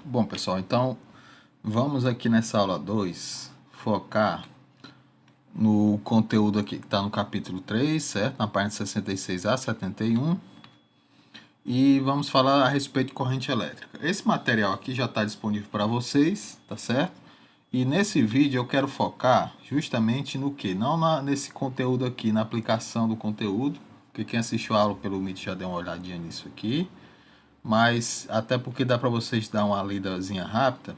Bom, pessoal, então vamos aqui nessa aula 2 focar no conteúdo aqui que está no capítulo 3, certo? Na página 66 a 71. E vamos falar a respeito de corrente elétrica. Esse material aqui já está disponível para vocês, tá certo? E nesse vídeo eu quero focar justamente no que? Não nesse conteúdo aqui, na aplicação do conteúdo, porque quem assistiu a aula pelo Meet já deu uma olhadinha nisso aqui. Mas até porque dá para vocês dar uma lidazinha rápida,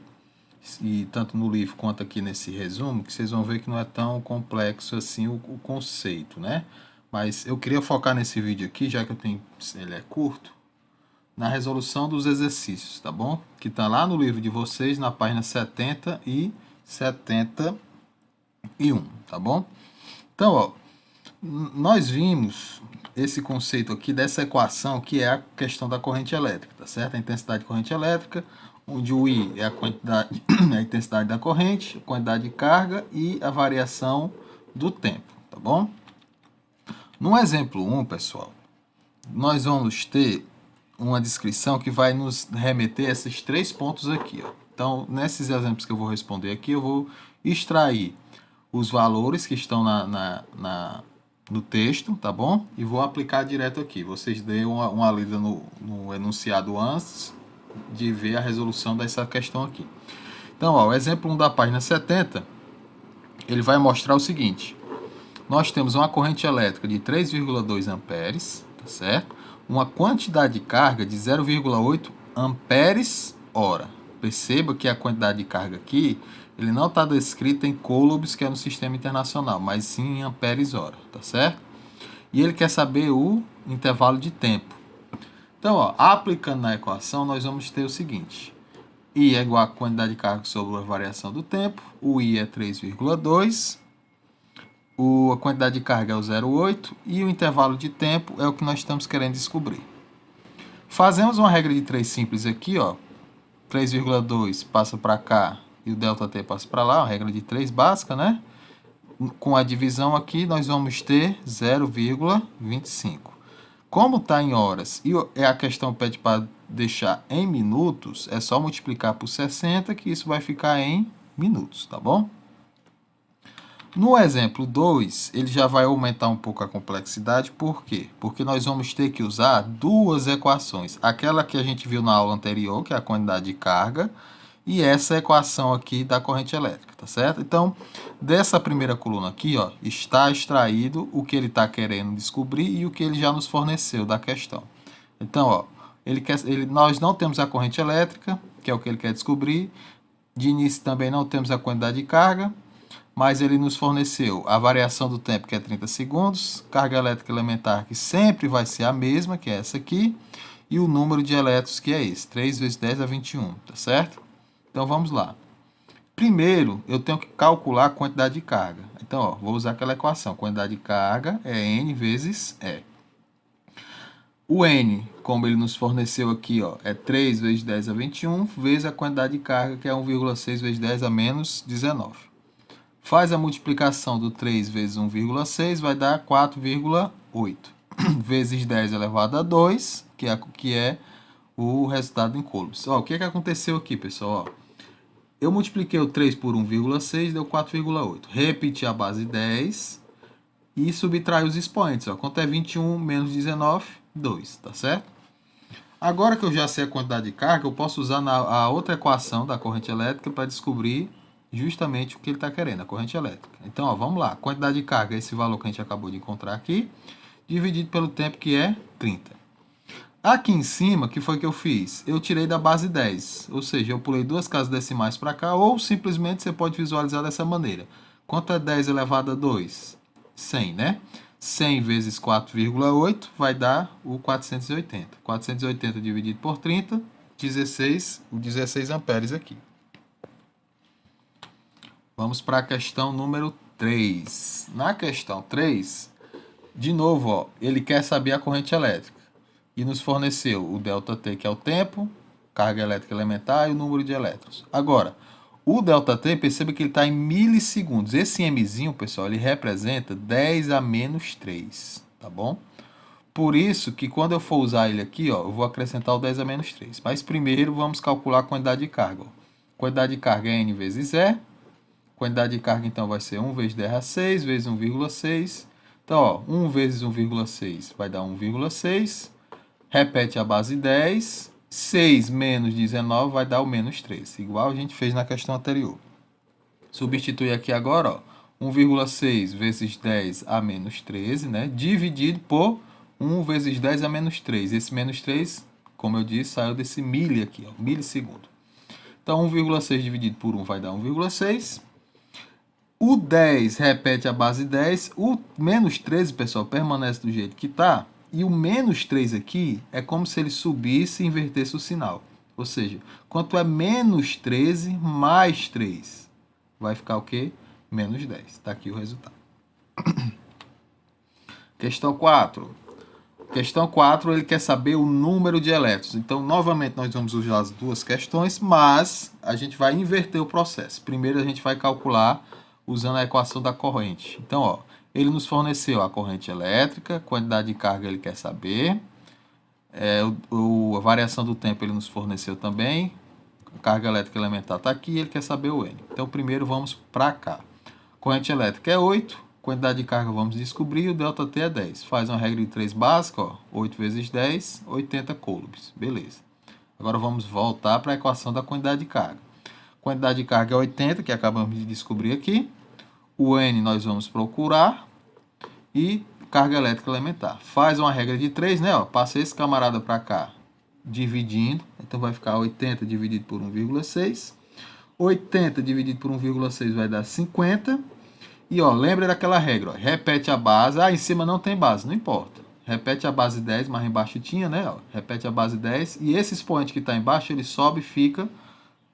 e tanto no livro quanto aqui nesse resumo, que vocês vão ver que não é tão complexo assim o conceito, né? Mas eu queria focar nesse vídeo aqui, já que ele é curto, na resolução dos exercícios, tá bom? Que tá lá no livro de vocês, na página 70 e 71, tá bom? Então, ó, nós vimos esse conceito aqui dessa equação que é a questão da corrente elétrica, tá certo? A intensidade de corrente elétrica, onde o I é a quantidade, a intensidade da corrente, a quantidade de carga e a variação do tempo, tá bom? No exemplo 1, pessoal, nós vamos ter uma descrição que vai nos remeter a esses três pontos aqui, ó. Então, nesses exemplos que eu vou responder aqui, eu vou extrair os valores que estão no texto, tá bom? E vou aplicar direto aqui. Vocês deem uma lida no enunciado antes de ver a resolução dessa questão aqui. Então, ó, o exemplo 1 da página 70, ele vai mostrar o seguinte. Nós temos uma corrente elétrica de 3,2 amperes, tá certo? Uma quantidade de carga de 0,8 amperes hora. Perceba que a quantidade de carga aqui, ele não está descrita em coulombs, que é no sistema internacional, mas sim em amperes hora, tá certo? E ele quer saber o intervalo de tempo. Então, ó, aplicando na equação, nós vamos ter o seguinte. I é igual a quantidade de carga sobre a variação do tempo. O I é 3,2. A quantidade de carga é o 0,8 e o intervalo de tempo é o que nós estamos querendo descobrir. Fazemos uma regra de 3 simples aqui, ó. 3,2 passa para cá e o ΔT passa para lá, uma regra de 3 básica, né? Com a divisão aqui, nós vamos ter 0,25. Como está em horas e a questão pede para deixar em minutos, é só multiplicar por 60 que isso vai ficar em minutos, tá bom? No exemplo 2, ele já vai aumentar um pouco a complexidade, por quê? Porque nós vamos ter que usar duas equações. Aquela que a gente viu na aula anterior, que é a quantidade de carga, e essa equação aqui da corrente elétrica, tá certo? Então, dessa primeira coluna aqui, ó, está extraído o que ele está querendo descobrir e o que ele já nos forneceu da questão. Então, ó, nós não temos a corrente elétrica, que é o que ele quer descobrir. De início também não temos a quantidade de carga, mas ele nos forneceu a variação do tempo, que é 30 segundos, carga elétrica elementar, que sempre vai ser a mesma, que é essa aqui, e o número de elétrons, que é esse, 3 vezes 10 a 21, tá certo? Então, vamos lá. Primeiro, eu tenho que calcular a quantidade de carga. Então, ó, vou usar aquela equação. Quantidade de carga é N vezes E. O N, como ele nos forneceu aqui, ó, é 3 vezes 10 a 21, vezes a quantidade de carga, que é 1,6 vezes 10 a menos 19. Faz a multiplicação do 3 vezes 1,6, vai dar 4,8. Vezes 10 elevado a 2, que é o resultado em coulombs. Ó, o que aconteceu aqui, pessoal? Ó, eu multipliquei o 3 por 1,6, deu 4,8. Repeti a base 10 e subtraí os expoentes. Ó. Quanto é 21 menos 19? 2, tá certo? Agora que eu já sei a quantidade de carga, eu posso usar a outra equação da corrente elétrica para descobrir justamente o que ele está querendo, a corrente elétrica. Então, ó, vamos lá. Quantidade de carga é esse valor que a gente acabou de encontrar aqui, dividido pelo tempo, que é 30. Aqui em cima, que foi que eu fiz? Eu tirei da base 10, ou seja, eu pulei duas casas decimais para cá, ou simplesmente você pode visualizar dessa maneira. Quanto é 10 elevado a 2? 100, né? 100 vezes 4,8 vai dar o 480. 480 dividido por 30, 16, o 16 amperes aqui. Vamos para a questão número 3. Na questão 3, de novo, ó, ele quer saber a corrente elétrica. E nos forneceu o ΔT, que é o tempo, carga elétrica elementar e o número de elétrons. Agora, o ΔT, perceba que ele está em milissegundos. Esse Mzinho, pessoal, ele representa 10 a menos 3, tá bom? Por isso que quando eu for usar ele aqui, ó, eu vou acrescentar o 10 a menos 3. Mas primeiro vamos calcular a quantidade de carga. Ó. Quantidade de carga é N vezes E. Quantidade de carga então vai ser 1 vezes 10 a 6 vezes 1,6. Então, ó, 1 vezes 1,6 vai dar 1,6. Repete a base 10. 6 menos 19 vai dar o menos 3. Igual a gente fez na questão anterior. Substitui aqui agora, ó, 1,6 vezes 10 a menos 13, né? Dividido por 1 vezes 10 a menos 3. Esse menos 3, como eu disse, saiu desse milli aqui, ó, milissegundo. Então, 1,6 dividido por 1 vai dar 1,6. O 10 repete a base 10. O menos 13, pessoal, permanece do jeito que está. E o menos 3 aqui é como se ele subisse e invertesse o sinal. Ou seja, quanto é menos 13 mais 3? Vai ficar o quê? Menos 10. Está aqui o resultado. Questão 4. Questão 4, ele quer saber o número de elétrons. Então, novamente, nós vamos usar as duas questões, mas a gente vai inverter o processo. Primeiro, a gente vai calcular usando a equação da corrente. Então, ó, ele nos forneceu a corrente elétrica, quantidade de carga ele quer saber, a variação do tempo ele nos forneceu também, a carga elétrica elementar está aqui, ele quer saber o N. Então, primeiro vamos para cá. Corrente elétrica é 8, quantidade de carga vamos descobrir, o ΔT é 10. Faz uma regra de 3 básica, ó, 8 vezes 10, 80 coulombs. Beleza. Agora vamos voltar para a equação da quantidade de carga. Quantidade de carga é 80, que acabamos de descobrir aqui. O N nós vamos procurar. E carga elétrica elementar. Faz uma regra de 3, né? Ó, passa esse camarada para cá, dividindo. Então vai ficar 80 dividido por 1,6. 80 dividido por 1,6 vai dar 50. E ó, lembra daquela regra, ó, repete a base. Ah, em cima não tem base, não importa. Repete a base 10, mas embaixo tinha, né? Ó, repete a base 10 e esse expoente que está embaixo, ele sobe e fica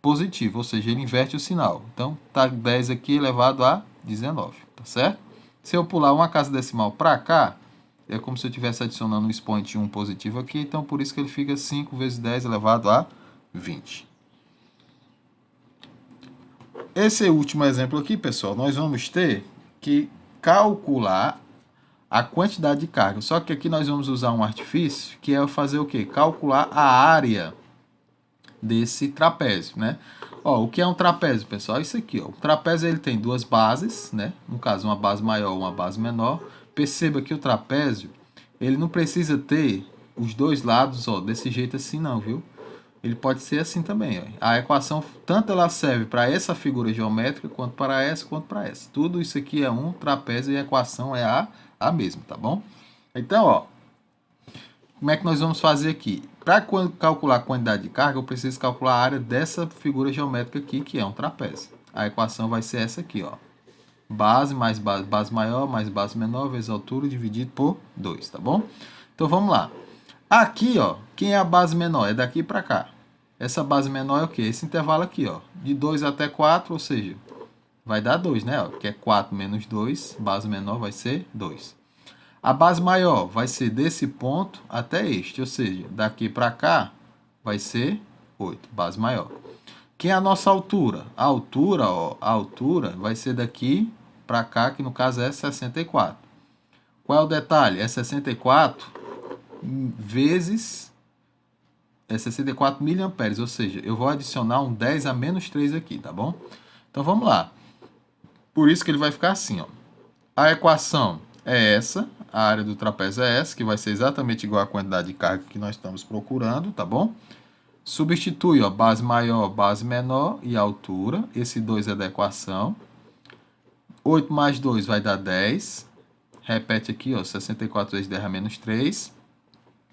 positivo, ou seja, ele inverte o sinal. Então, tá 10 aqui elevado a 19, tá certo? Se eu pular uma casa decimal para cá, é como se eu estivesse adicionando um expoente 1 positivo aqui, então por isso que ele fica 5 vezes 10 elevado a 20. Esse último exemplo aqui, pessoal, nós vamos ter que calcular a quantidade de carga. Só que aqui nós vamos usar um artifício, que é fazer o quê? Calcular a área desse trapézio, né? Ó, o que é um trapézio, pessoal? Isso aqui, ó. O trapézio ele tem duas bases, né? No caso, uma base maior e uma base menor. Perceba que o trapézio, ele não precisa ter os dois lados, ó, desse jeito assim não, viu? Ele pode ser assim também, ó. A equação, tanto ela serve para essa figura geométrica, quanto para essa, quanto para essa. Tudo isso aqui é um trapézio e a equação é a mesma, tá bom? Então, ó, como é que nós vamos fazer aqui? Para calcular a quantidade de carga, eu preciso calcular a área dessa figura geométrica aqui, que é um trapézio. A equação vai ser essa aqui, ó. Base mais base maior mais base menor vezes altura dividido por 2, tá bom? Então vamos lá. Aqui, ó, quem é a base menor? É daqui para cá. Essa base menor é o quê? Esse intervalo aqui, ó. De 2 até 4, ou seja, vai dar 2, né? Ó, que é 4 menos 2, base menor vai ser 2. A base maior vai ser desse ponto até este, ou seja, daqui para cá vai ser 8, base maior. Quem é a nossa altura? A altura, ó, a altura vai ser daqui para cá, que no caso é 64. Qual é o detalhe? É 64 vezes 64 miliamperes, ou seja, eu vou adicionar um 10 a menos 3 aqui, tá bom? Então vamos lá. Por isso que ele vai ficar assim, ó. A equação é essa, a área do trapézio é essa, que vai ser exatamente igual à quantidade de carga que nós estamos procurando, tá bom? Substitui, ó, base maior, base menor e altura. Esse 2 é da equação. 8 mais 2 vai dar 10. Repete aqui, ó, 64 vezes 10 a menos 3.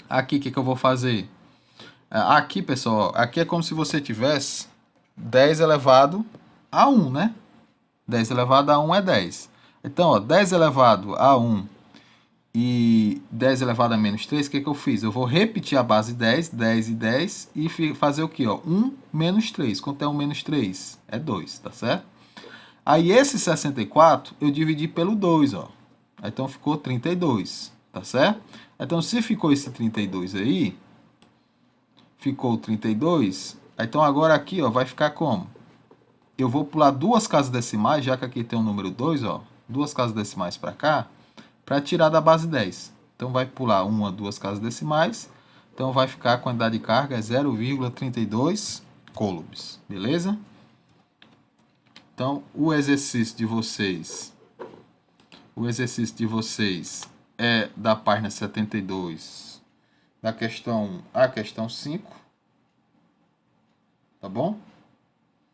Aqui, o que eu vou fazer? Aqui, pessoal, aqui é como se você tivesse 10 elevado a 1, né? 10 elevado a 1 é 10. Então, ó, 10 elevado a 1 e 10 elevado a menos 3, o que eu fiz? Eu vou repetir a base 10, 10 e 10, e fazer o quê? Ó? 1 menos 3. Quanto é 1 menos 3? É 2, tá certo? Aí esse 64 eu dividi pelo 2, ó. Então ficou 32, tá certo? Então se ficou esse 32 aí, ficou 32, então agora aqui, ó, vai ficar como? Eu vou pular duas casas decimais, já que aqui tem o número 2, ó, duas casas decimais para cá, para tirar da base 10. Então vai pular uma, duas casas decimais. Então vai ficar a quantidade de carga é 0,32 coulombs, beleza? Então o exercício de vocês é da página 72, da questão 1 à questão 5, tá bom?